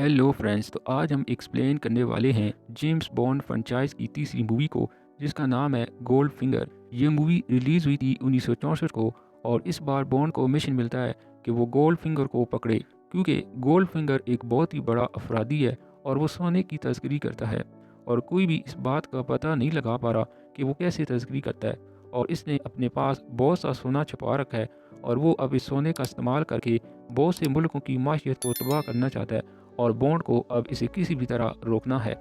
Hello friends, तो आज हम एक्सप्लेन करने वाले हैं जेम्स बॉन्ड फ्रेंचाइज की तीसरी मूवी को, जिसका नाम है गोल्ड फिंगर। ये मूवी रिलीज़ हुई थी 1964 को और इस बार बॉन्ड को मिशन मिलता है कि वो गोल्ड फिंगर को पकड़े, क्योंकि गोल्ड फिंगर एक बहुत ही बड़ा अपराधी है और वो सोने की तस्करी करता है और कोई भी इस बात का पता नहीं लगा पा रहा कि वो कैसे तस्करी करता है। और इसने अपने पास बहुत सा सोना छुपा रखा है और वो अब इस सोने का इस्तेमाल करके बहुत से मुल्कों की माशियत को तबाह करना चाहता है और बॉन्ड को अब इसे किसी भी तरह रोकना है।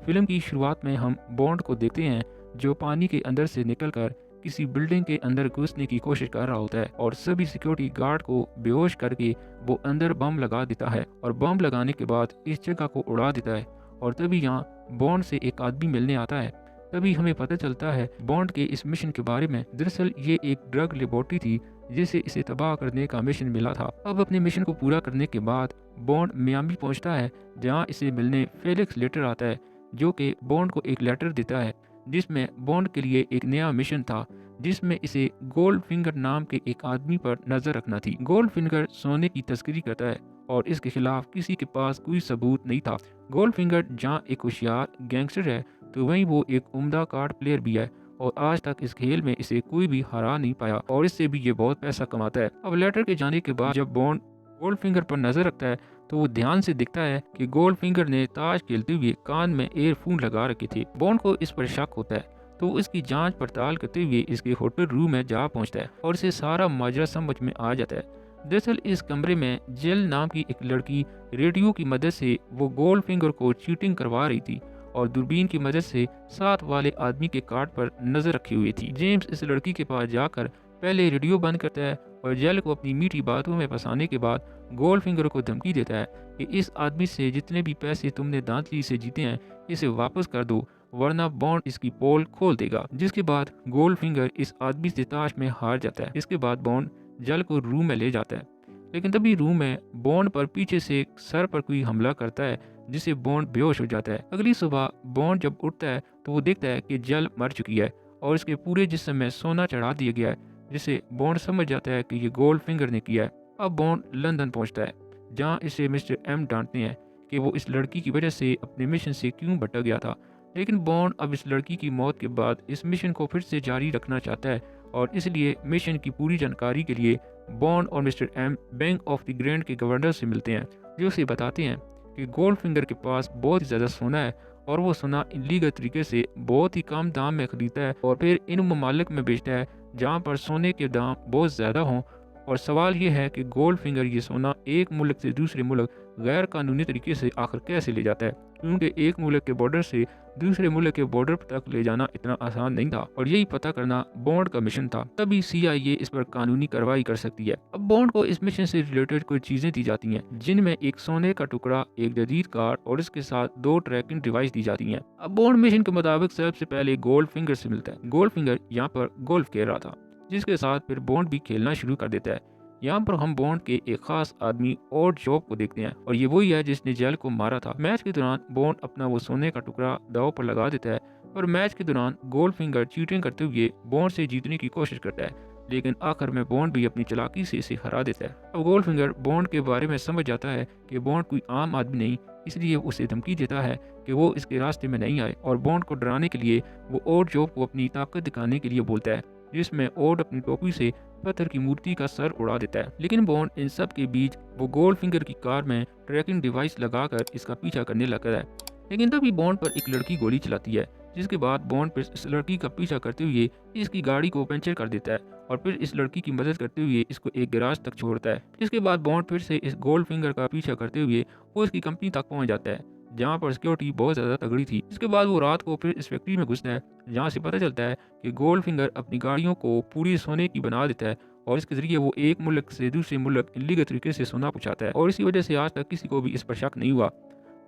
फिल्म की शुरुआत में हम बॉन्ड को देखते हैं जो पानी के अंदर से निकलकर किसी बिल्डिंग के अंदर घुसने की कोशिश कर रहा होता है और सभी सिक्योरिटी गार्ड को बेहोश करके वो अंदर बम लगा देता है और बम लगाने के बाद इस जगह को उड़ा देता है। और तभी यहाँ बॉन्ड से एक आदमी मिलने आता है। तभी हमें पता चलता है बॉन्ड के इस मिशन के बारे में। दरअसल ये एक ड्रग लेबोरेटरी थी जिसे इसे तबाह करने का मिशन मिला था। अब अपने मिशन को पूरा करने के बाद बॉन्ड मियामी पहुंचता है, जहां इसे मिलने फेलिक्स लेटर आता है, जो कि बॉन्ड को एक लेटर देता है जिसमें बॉन्ड के लिए एक नया मिशन था, जिसमें इसे गोल्ड फिंगर नाम के एक आदमी पर नजर रखना थी। गोल्ड फिंगर सोने की तस्करी करता है और इसके खिलाफ किसी के पास कोई सबूत नहीं था। गोल्ड फिंगर जहाँ एक होशियार गैंगस्टर है, तो वहीं वो एक उम्दा कार्ड प्लेयर भी है और आज तक इस खेल में इसे कोई भी हरा नहीं पाया और इससे भी ये बहुत पैसा कमाता है। अब लेटर के जाने के बाद जब बॉन्ड गोल्ड फिंगर पर नजर रखता है तो वो ध्यान से दिखता है कि गोल्ड फिंगर ने ताश खेलते हुए कान में एयरफोन लगा रखे थे। बॉन्ड को इस पर शक होता है तो वो इसकी जांच पड़ताल करते हुए इसके होटल रूम में जा पहुंचता है और इसे सारा माजरा समझ में आ जाता है। दरअसल इस कमरे में जेल नाम की एक लड़की रेडियो की मदद से वो गोल्ड फिंगर को चीटिंग करवा रही थी और दूरबीन की मदद से साथ वाले आदमी के कार्ड पर नजर रखी हुई थी। जेम्स इस लड़की के पास जाकर पहले रेडियो बंद करता है और जेल को अपनी मीठी बातों में फंसाने के बाद गोल्ड फिंगर को धमकी देता है कि इस आदमी से जितने भी पैसे तुमने दांतली से जीते हैं इसे वापस कर दो, वरना बॉन्ड इसकी पोल खोल देगा। जिसके बाद गोल्ड फिंगर इस आदमी से ताश में हार जाता है। इसके बाद बॉन्ड जेल को रूम में ले जाता है, लेकिन तभी रूम में बॉन्ड पर पीछे से सर पर कोई हमला करता है जिससे बॉन्ड बेहोश हो जाता है। अगली सुबह बॉन्ड जब उठता है तो वो देखता है कि जेल मर चुकी है और इसके पूरे जिस्म में सोना चढ़ा दिया गया है, जिससे बॉन्ड समझ जाता है कि ये गोल्ड फिंगर ने किया है। अब बॉन्ड लंदन पहुंचता है, जहां इसे मिस्टर एम डांटते हैं कि वो इस लड़की की वजह से अपने मिशन से क्यों भटक गया था। लेकिन बॉन्ड अब इस लड़की की मौत के बाद इस मिशन को फिर से जारी रखना चाहता है और इसलिए मिशन की पूरी जानकारी के लिए बॉन्ड और mister M bank of the grand के गवर्नर से मिलते हैं, जो उसे बताते हैं कि गोल्ड फिंगर के पास बहुत ही ज़्यादा सोना है और वो सोना इलीगल तरीके से बहुत ही कम दाम में खरीदता है और फिर इन ममालिक में बेचता है जहाँ पर सोने के दाम बहुत ज़्यादा हों। और सवाल ये है कि गोल्ड फिंगर ये सोना एक मुल्क से दूसरे मुल्क गैर कानूनी तरीके से आखिर कैसे ले जाता है, क्योंकि एक मुल्क के बॉर्डर से दूसरे मुल्क के बॉर्डर तक ले जाना इतना आसान नहीं था और यही पता करना बॉन्ड का मिशन था। तभी CIA इस पर कानूनी कार्रवाई कर सकती है। अब बॉन्ड को इस मिशन से रिलेटेड कुछ चीजें दी जाती हैं, जिनमें एक सोने का टुकड़ा, एक जदीद कार और इसके साथ 2 ट्रैकिंग डिवाइस दी जाती हैं। अब बॉन्ड मिशन के मुताबिक सबसे पहले गोल्ड फिंगर से मिलता है। गोल्ड फिंगर यहाँ पर गोल्फ खेल रहा था, जिसके साथ फिर बॉन्ड भी खेलना शुरू कर देता है। यहाँ पर हम बॉन्ड के एक खास आदमी और जॉब को देखते हैं और ये वही है जिसने जेल को मारा था। मैच के दौरान बॉन्ड अपना वो सोने का टुकड़ा दाव पर लगा देता है और मैच के दौरान गोल्ड फिंगर चीटिंग करते हुए बॉन्ड से जीतने की कोशिश करता है, लेकिन आखिर में बॉन्ड भी अपनी चालाकी से इसे हरा देता है। अब गोल्ड फिंगर बॉन्ड के बारे में समझ जाता है कि बॉन्ड कोई आम आदमी नहीं, इसलिए उसे धमकी देता है कि वो इसके रास्ते में नहीं आए और बॉन्ड को डराने के लिए वो और जॉब को अपनी ताकत दिखाने के लिए बोलता है, जिसमें ओड अपनी टोपी से पत्थर की मूर्ति का सर उड़ा देता है। लेकिन बॉन्ड इन सब के बीच वो गोल्ड फिंगर की कार में ट्रैकिंग डिवाइस लगाकर इसका पीछा करने लगता है। लेकिन तभी बॉन्ड पर एक लड़की गोली चलाती है, जिसके बाद बॉन्ड फिर इस लड़की का पीछा करते हुए इसकी गाड़ी को पंचर कर देता है और फिर इस लड़की की मदद करते हुए इसको एक गैराज तक छोड़ता है। जिसके बाद बॉन्ड फिर से इस गोल्ड फिंगर का पीछा करते हुए वो इसकी कंपनी तक पहुंच जाता है, जहाँ पर सिक्योरिटी बहुत ज़्यादा तगड़ी थी। इसके बाद वो रात को फिर इस फैक्ट्री में घुसता है, जहाँ से पता चलता है कि गोल्ड फिंगर अपनी गाड़ियों को पूरी सोने की बना देता है और इसके जरिए वो एक मुल्क से दूसरे मुल्क इलीगल तरीके से सोना पहुंचाता है और इसी वजह से आज तक किसी को भी इस पर शक नहीं हुआ।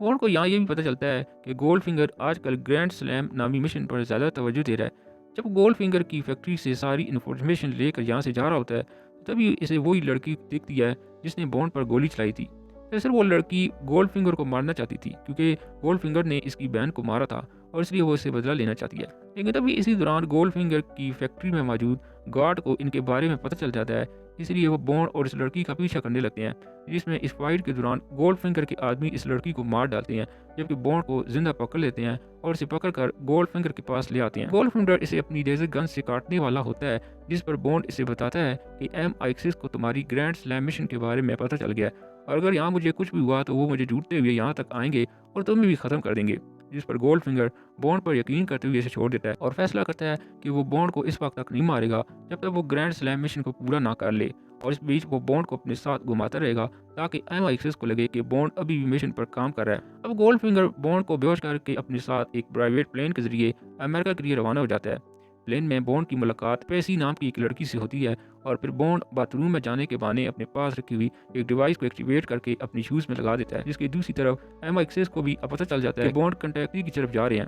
बॉन्ड को यहाँ ये भी पता चलता है कि गोल्ड फिंगर आजकल ग्रैंड स्लैम नामी मिशन पर ज़्यादा तवज्जो दे रहा है। जब गोल्ड फिंगर की फैक्ट्री से सारी इन्फॉर्मेशन लेकर यहाँ से जा रहा होता है, तभी इसे वही लड़की दिखती है जिसने बॉन्ड पर गोली चलाई थी। दरअसल वो लड़की गोल्ड फिंगर को मारना चाहती थी, क्योंकि गोल्ड फिंगर ने इसकी बहन को मारा था और इसलिए वो इससे बदला लेना चाहती है। लेकिन तभी इसी दौरान गोल्डफिंगर की फैक्ट्री में मौजूद गार्ड को इनके बारे में पता चल जाता है, इसलिए वो बॉन्ड और इस लड़की का पीछा करने लगते हैं, जिसमें इस फाइट के दौरान गोल्डफिंगर के आदमी इस लड़की को मार डालते हैं, जबकि बॉन्ड को जिंदा पकड़ लेते हैं और इसे पकड़कर गोल्डफिंगर के पास ले आते हैं। गोल्डफिंगर इसे अपनी लेजर गन से काटने वाला होता है, जिस पर बॉन्ड इसे बताता है कि MI6 को तुम्हारी ग्रैंड स्लैम मिशन के बारे में पता चल गया है और अगर यहाँ मुझे कुछ भी हुआ तो वो मुझे ढूंढते हुए यहाँ तक आएंगे और तुम्हें भी ख़त्म कर देंगे। जिस पर गोल्डफिंगर बॉन्ड पर यकीन करते हुए इसे छोड़ देता है और फैसला करता है कि वो बॉन्ड को इस वक्त तक नहीं मारेगा जब तक वो ग्रैंड स्लैम मिशन को पूरा ना कर ले, और इस बीच वो बॉन्ड को अपने साथ घुमाता रहेगा ताकि MI6 को लगे कि बॉन्ड अभी भी मिशन पर काम कर रहा है। अब गोल्डफिंगर बॉन्ड को बेहोश करके अपने साथ एक प्राइवेट प्लेन के जरिए अमेरिका के लिए रवाना हो जाता है। प्लेन में बॉन्ड की मुलाकात पेसी नाम की एक लड़की से होती है और फिर बॉन्ड बाथरूम में जाने के बहाने अपने पास रखी हुई एक डिवाइस को एक्टिवेट करके अपनी शूज़ में लगा देता है, जिसकी दूसरी तरफ MI6 को भी पता चल जाता है कि बॉन्ड कंटेक्टी की तरफ जा रहे हैं।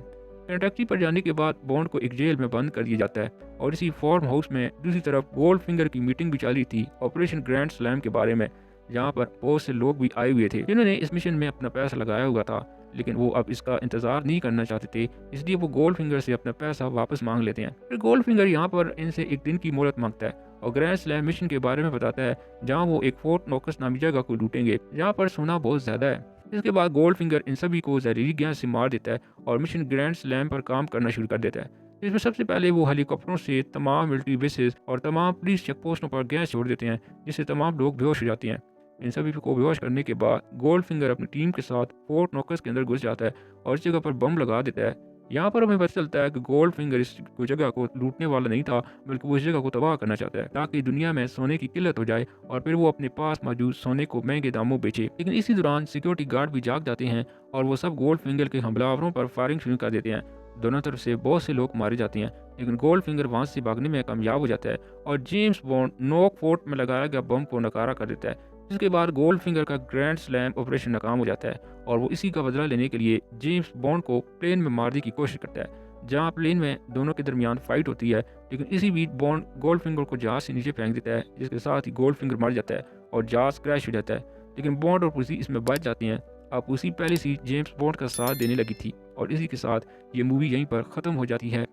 कंटेक्टी पर जाने के बाद बॉन्ड को एक जेल में बंद कर दिया जाता है और इसी फार्म हाउस में दूसरी तरफ गोल्डफिंगर की मीटिंग भी चली थी ऑपरेशन ग्रैंड स्लैम के बारे में, जहाँ पर बहुत से लोग भी आए हुए थे जिन्होंने इस मिशन में अपना पैसा लगाया हुआ था, लेकिन वो अब इसका इंतजार नहीं करना चाहते थे, इसलिए वो गोल्डफिंगर से अपना पैसा वापस मांग लेते हैं। फिर गोल्डफिंगर यहाँ पर इनसे एक दिन की मोहलत मांगता है और ग्रैंड स्लैम मिशन के बारे में बताता है, जहाँ वो एक फोर्ट नोकस नामी जगह को लूटेंगे जहाँ पर सोना बहुत ज्यादा है। इसके बाद गोल्डफिंगर इन सभी को जहरीली गैस से मार देता है और मिशन ग्रैंड स्लैम पर काम करना शुरू कर देता है। इसमें सबसे पहले वो हेलीकॉप्टरों से तमाम मिलिट्री बेसेस और तमाम पुलिस चेक पोस्टों पर गैस छोड़ देते हैं, जिससे तमाम लोग बेहोश हो जाते हैं। इन सभी को बेहोश करने के बाद गोल्डफिंगर अपनी टीम के साथ फोर्ट नोकस के अंदर घुस जाता है और इस जगह पर बम लगा देता है। यहाँ पर हमें पता चलता है कि गोल्डफिंगर इस जगह को लूटने वाला नहीं था, बल्कि वो इस जगह को तबाह करना चाहता है ताकि दुनिया में सोने की किल्लत हो जाए और फिर वो अपने पास मौजूद सोने को महंगे दामों बेचे। लेकिन इसी दौरान सिक्योरिटी गार्ड भी जाग जाते हैं और वो सब गोल्डफिंगर के हमलावरों पर फायरिंग शुरू कर देते हैं। दोनों तरफ से बहुत से लोग मारे जाते हैं, लेकिन गोल्डफिंगर वहां से भागने में कामयाब हो जाता है और जेम्स बॉन्ड नोक फोर्ट में लगाया गया बम को नकारा कर देता है। जिसके बाद गोल्डफिंगर का ग्रैंड स्लैम ऑपरेशन नाकाम हो जाता है और वो इसी का बदला लेने के लिए जेम्स बॉन्ड को प्लेन में मारने की कोशिश करता है, जहां प्लेन में दोनों के दरमियान फाइट होती है। लेकिन इसी बीच बॉन्ड गोल्डफिंगर को जहाज से नीचे फेंक देता है, जिसके साथ ही गोल्डफिंगर मर जाता है और जहाज क्रैश हो जाता है। लेकिन बॉन्ड और पुसी इसमें बच जाती हैं। अब पुसी पहले से जेम्स बॉन्ड का साथ देने लगी थी और इसी के साथ ये मूवी यहीं पर ख़त्म हो जाती है।